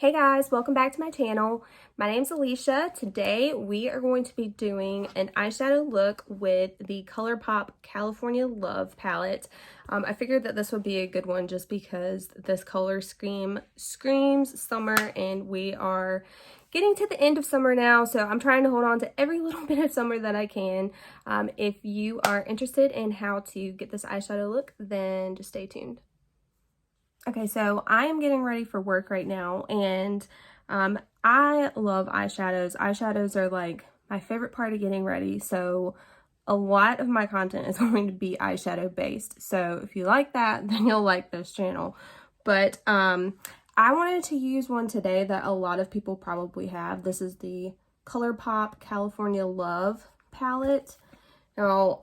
Hey guys, welcome back to my channel. My name's Alicia. Today we are going to be doing an eyeshadow look with the ColourPop California Love palette. I figured that this would be a good one just because this color scheme screams summer and we are getting to the end of summer now, so I'm trying to hold on to every little bit of summer that I can. If you are interested in how to get this eyeshadow look, then just stay tuned. Okay, so I am getting ready for work right now, and I love eyeshadows. Eyeshadows are like my favorite part of getting ready, so a lot of my content is going to be eyeshadow based. So if you like that, then you'll like this channel. But I wanted to use one today that a lot of people probably have. This is the ColourPop California Love palette. Now,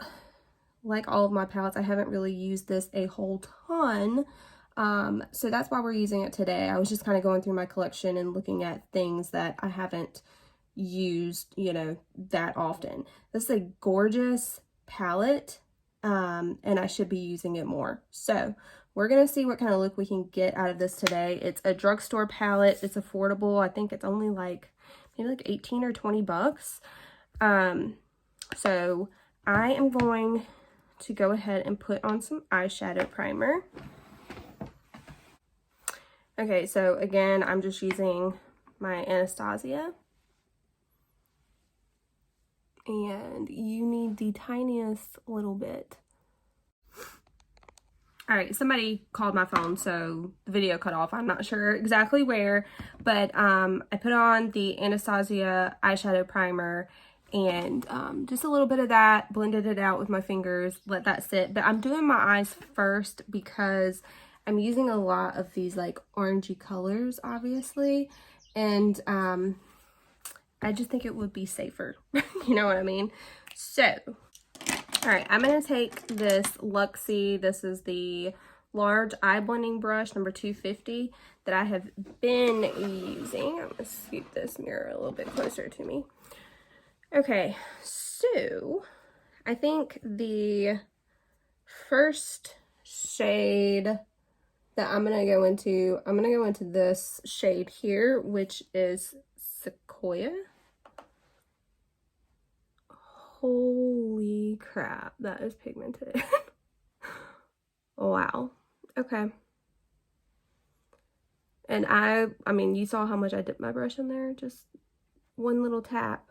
like all of my palettes, I haven't really used this a whole ton. So that's why we're using it today. I was just kind of going through my collection and looking at things that I haven't used, that often. This is a gorgeous palette, and I should be using it more. So we're going to see what kind of look we can get out of this today. It's a drugstore palette. It's affordable. I think it's only maybe 18 or 20 bucks. So I am going to go ahead and put on some eyeshadow primer. Okay, so again, I'm just using my Anastasia. And you need the tiniest little bit. All right, somebody called my phone, so the video cut off. I'm not sure exactly where, but I put on the Anastasia eyeshadow primer and just a little bit of that, blended it out with my fingers, let that sit. But I'm doing my eyes first because I'm using a lot of these like orangey colors, obviously, and I just think it would be safer. You know what I mean? So, all right, I'm going to take this Luxie. This is the large eye blending brush, number 250, that I have been using. I'm going to scoot this mirror a little bit closer to me. Okay, so I think the first shade that I'm going to go into this shade here, which is Sequoia. Holy crap, that is pigmented. Wow. Okay. And I mean, you saw how much I dipped my brush in there, just one little tap.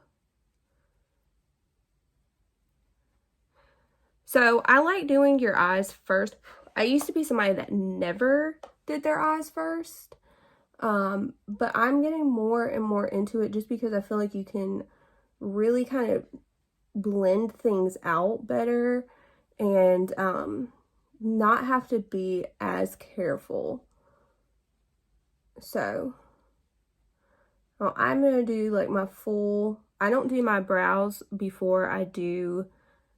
So I like doing your eyes first. I used to be somebody that never did their eyes first, but I'm getting more and more into it just because I feel like you can really kind of blend things out better and not have to be as careful. So I'm gonna do like my full, I don't do my brows before I do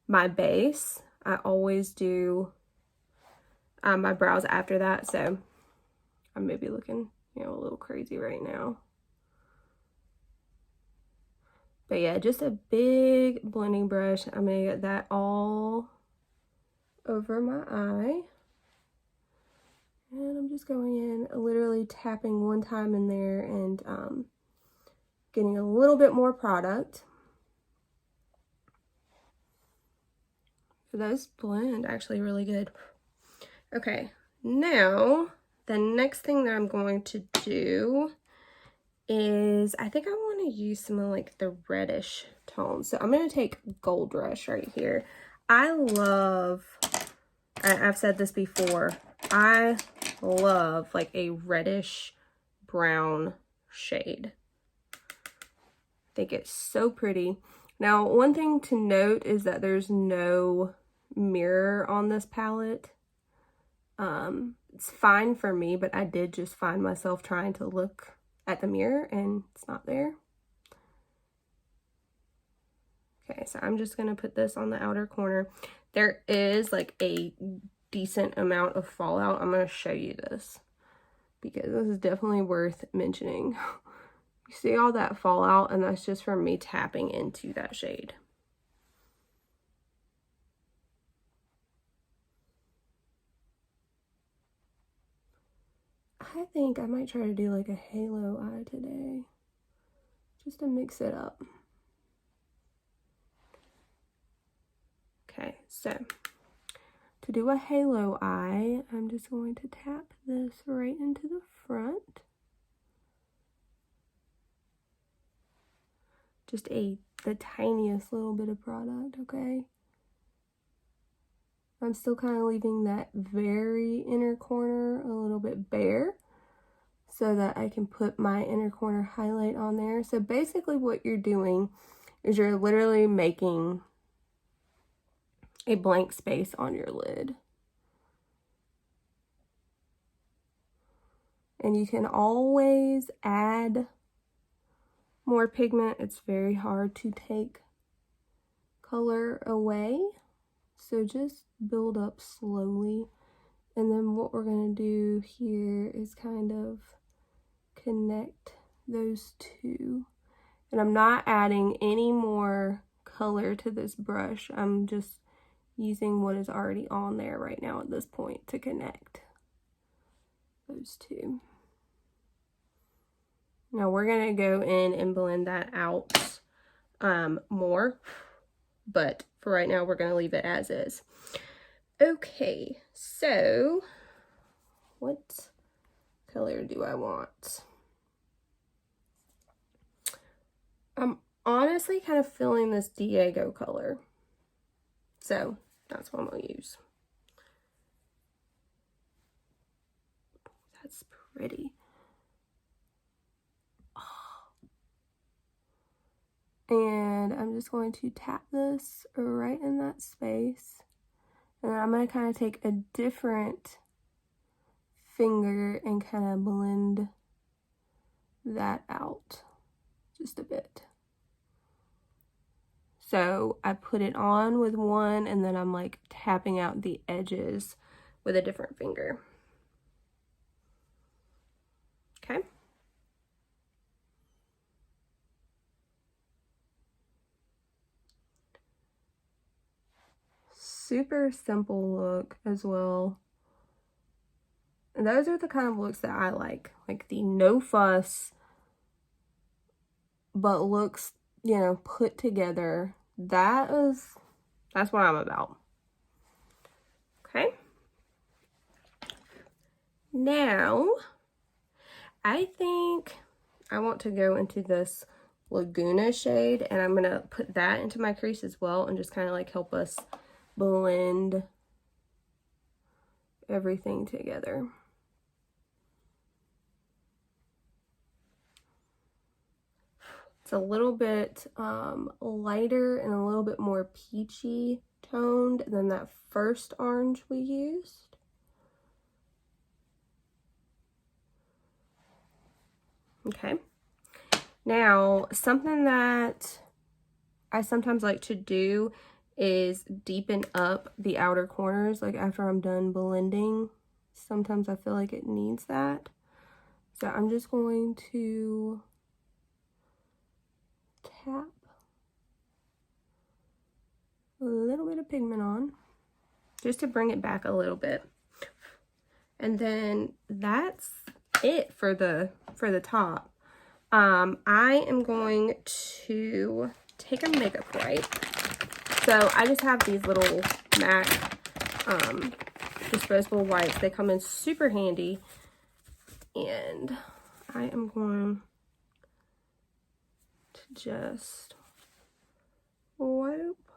my base. I always do my brows after that, so I may be looking, a little crazy right now. But yeah, just a big blending brush. I'm gonna get that all over my eye. And I'm just going in, literally tapping one time in there and getting a little bit more product. Those blend actually really good. Okay, now the next thing that I'm going to do is, I think I want to use some of like the reddish tones. So I'm going to take Gold Rush right here. I've said this before, I love like a reddish brown shade. I think it's so pretty. Now, one thing to note is that there's no mirror on this palette. It's fine for me, but I did just find myself trying to look at the mirror and it's not there. Okay, so I'm just gonna put this on the outer corner. There is like a decent amount of fallout. I'm gonna show you this because this is definitely worth mentioning. You see all that fallout, and that's just from me tapping into that shade. I think I might try to do like a halo eye today, just to mix it up. Okay, so to do a halo eye, I'm just going to tap this right into the front. Just the tiniest little bit of product, okay? I'm still kind of leaving that very inner corner a little bit bare so that I can put my inner corner highlight on there. So basically what you're doing is you're literally making a blank space on your lid. And you can always add more pigment. It's very hard to take color away. So just build up slowly. And then what we're going to do here is kind of connect those two. And I'm not adding any more color to this brush. I'm just using what is already on there right now at this point to connect those two. Now we're going to go in and blend that out more, but for right now we're going to leave it as is. Okay, so what color do I want? I'm honestly kind of feeling this Diego color, so that's what I'm going to use. That's pretty. And I'm just going to tap this right in that space. And I'm going to kind of take a different finger and kind of blend that out just a bit. So I put it on with one and then I'm like tapping out the edges with a different finger. Okay. Super simple look as well. And those are the kind of looks that I like the no fuss, but looks, you know, put together. That's what I'm about. Okay. Now, I think I want to go into this Laguna shade, and I'm gonna put that into my crease as well and just kind of like help us blend everything together. It's a little bit lighter and a little bit more peachy toned than that first orange we used. Okay. Now, something that I sometimes like to do is deepen up the outer corners, like after I'm done blending. Sometimes I feel like it needs that. So I'm just going to tap a little bit of pigment on just to bring it back a little bit. And then that's it for the top. I am going to take a makeup wipe. So I just have these little MAC disposable wipes. They come in super handy. And I am going to just wipe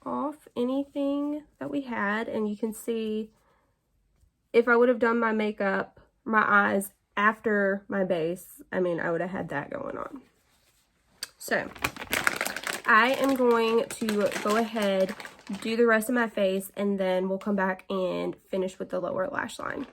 off anything that we had. And you can see if I would have done my makeup, my eyes after my base, I mean, I would have had that going on. So I am going to go ahead, do the rest of my face, and then we'll come back and finish with the lower lash line.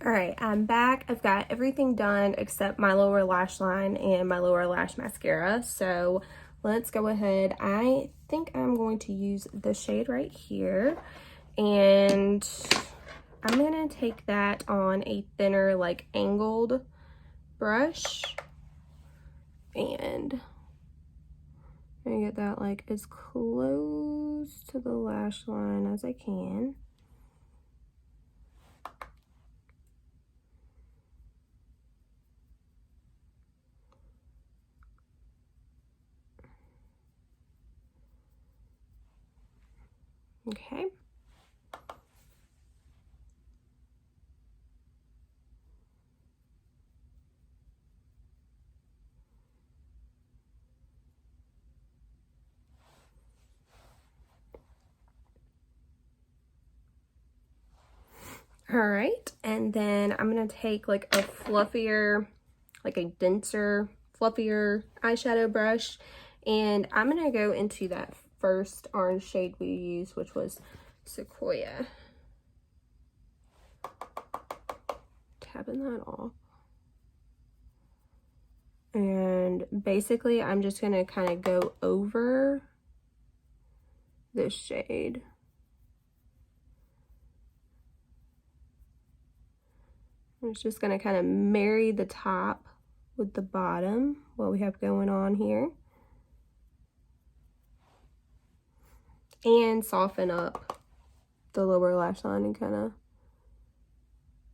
All right, I'm back. I've got everything done except my lower lash line and my lower lash mascara. So let's go ahead. I think I'm going to use the shade right here, and I'm gonna take that on a thinner, like angled brush, and I'm gonna get that like as close to the lash line as I can. Okay. All right, and then I'm gonna take like a fluffier, like a denser, fluffier eyeshadow brush, and I'm gonna go into that first orange shade we used, which was Sequoia. Tapping that off. And basically, I'm just gonna kind of go over this shade. It's just going to kind of marry the top with the bottom, what we have going on here. And soften up the lower lash line and kind of,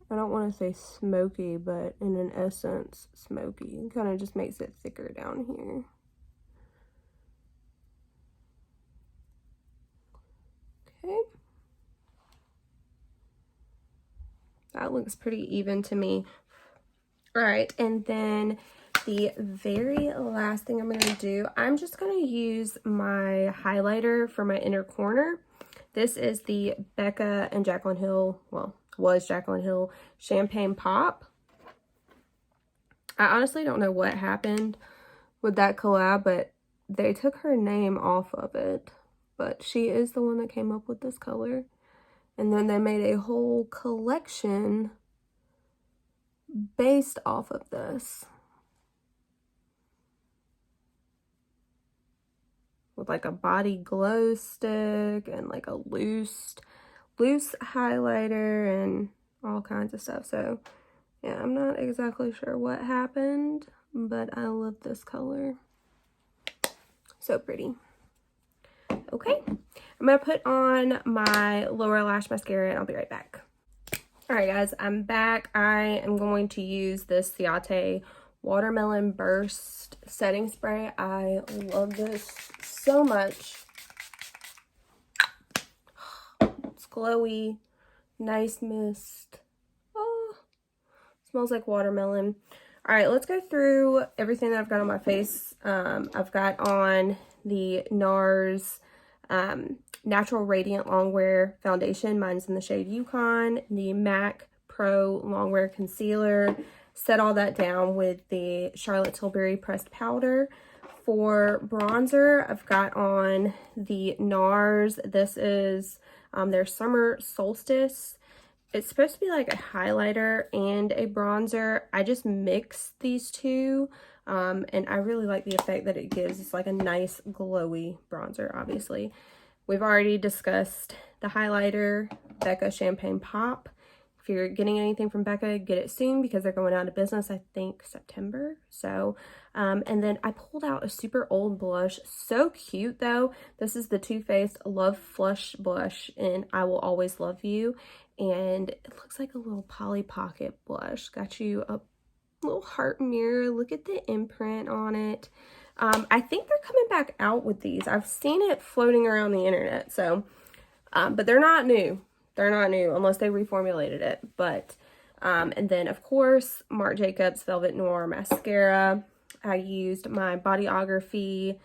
I don't want to say smoky, but in an essence, smoky. It kind of just makes it thicker down here. Okay. That looks pretty even to me. All right, and then the very last thing I'm going to do, I'm just going to use my highlighter for my inner corner. This is the Becca and Jaclyn Hill, well, was Jaclyn Hill Champagne Pop. I honestly don't know what happened with that collab, but they took her name off of it. But she is the one that came up with this color. And then they made a whole collection based off of this. With like a body glow stick and like a loose highlighter and all kinds of stuff. So yeah, I'm not exactly sure what happened, but I love this color. So pretty. Okay, I'm gonna put on my lower lash mascara and I'll be right back. All right, guys, I'm back. I am going to use this Ciate Watermelon Burst Setting Spray. I love this so much. It's glowy, nice mist. Oh, smells like watermelon. All right, let's go through everything that I've got on my face. I've got on the NARS Natural Radiant Longwear Foundation. Mine's in the shade Yukon. The MAC Pro Longwear Concealer. Set all that down with the Charlotte Tilbury Pressed Powder. For bronzer, I've got on the NARS. This is their Summer Solstice. It's supposed to be like a highlighter and a bronzer. I just mixed these two. And I really like the effect that it gives. It's like a nice glowy bronzer, obviously. We've already discussed the highlighter, Becca Champagne Pop. If you're getting anything from Becca, get it soon because they're going out of business, I think, September. So, and then I pulled out a super old blush. So cute, though. This is the Too Faced Love Flush Blush in I Will Always Love You. And it looks like a little Polly Pocket blush. Got you a little heart mirror. Look at the imprint on it. I think they're coming back out with these. I've seen it floating around the internet. So, but they're not new. They're not new unless they reformulated it. But, and then of course, Marc Jacobs Velvet Noir Mascara. I used my Bodyography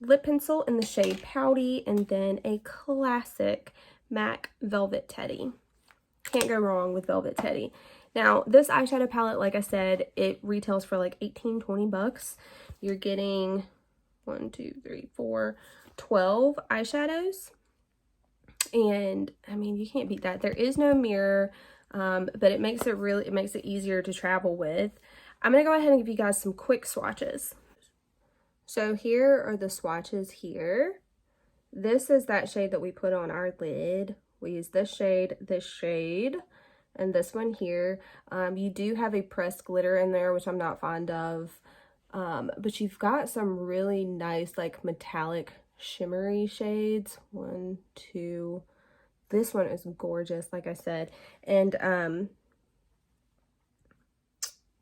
lip pencil in the shade Pouty, and then a classic MAC Velvet Teddy. Can't go wrong with Velvet Teddy. Now, this eyeshadow palette, like I said, it retails for like 18-20 bucks. You're getting 1, 2, 3, 4, 12 eyeshadows. And I mean, you can't beat that. There is no mirror, but it makes it easier to travel with. I'm going to go ahead and give you guys some quick swatches. So here are the swatches here. This is that shade that we put on our lid. We use this shade, and this one here. You do have a pressed glitter in there, which I'm not fond of. But you've got some really nice, like, metallic shimmery shades. 1, 2. This one is gorgeous, like I said. And,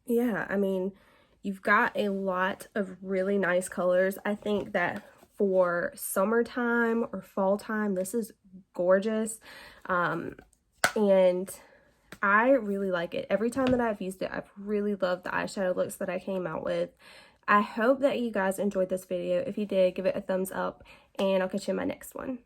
yeah, I mean, you've got a lot of really nice colors. I think that for summertime or fall time. This is gorgeous. And I really like it. Every time that I've used it, I've really loved the eyeshadow looks that I came out with. I hope that you guys enjoyed this video. If you did, give it a thumbs up, and I'll catch you in my next one.